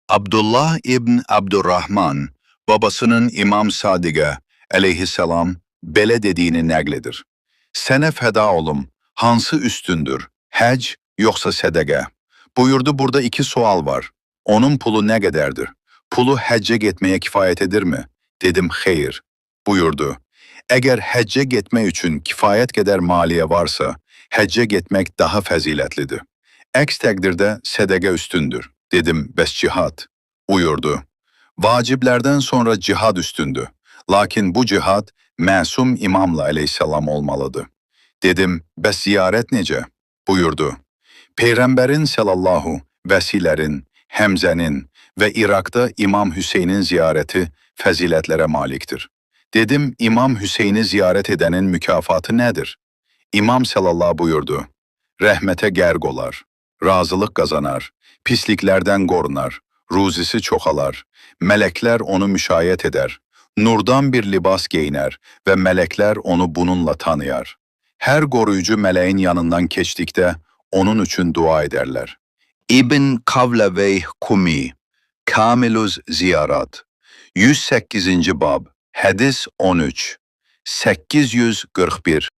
Abdullah ibn Abdurrahman, babasının İmam Sadig'e aleyhisselam belə dediğini nəqledir. Sənə fəda olum, hansı üstündür, həc yoxsa sədəqə? Buyurdu, burada iki sual var. Onun pulu nə qədərdir? Pulu həccə getməyə kifayət edirmi? Dedim, xeyr. Buyurdu, əgər həccə getmək üçün kifayət qədər maliyyə varsa, həccə getmək daha fəzilətlidir. Əks təqdirdə sədəqə üstündür. Dedim, bəs cihad? Buyurdu, vaciblərdən sonra cihad üstündür. Lakin bu cihad məsum imamla aleyhisselam olmalıdır. Dedim, bəs ziyarət necə? Buyurdu, Peyğəmbərin sallallahu, Vəsilərin, Həmzənin və İraqda İmam Hüseynin ziyarəti fəzilətlərə malikdir. Dedim, İmam Hüseyni ziyarət edənin mükafatı nədir? İmam sallallahu buyurdu, rəhmətə qərq olar, razılıq qazanar, pisliklərdən qorunar, ruzisi çoxalar, mələklər onu müşayiət edər, nurdan bir libas geyinər və mələklər onu bununla tanıyar. Hər qoruyucu mələyin yanından keçdikdə onun üçün dua edərlər. İbn Kavlaveyh Kumi, Kamiluz Ziyarat, 108. bab, hədis 13, 841.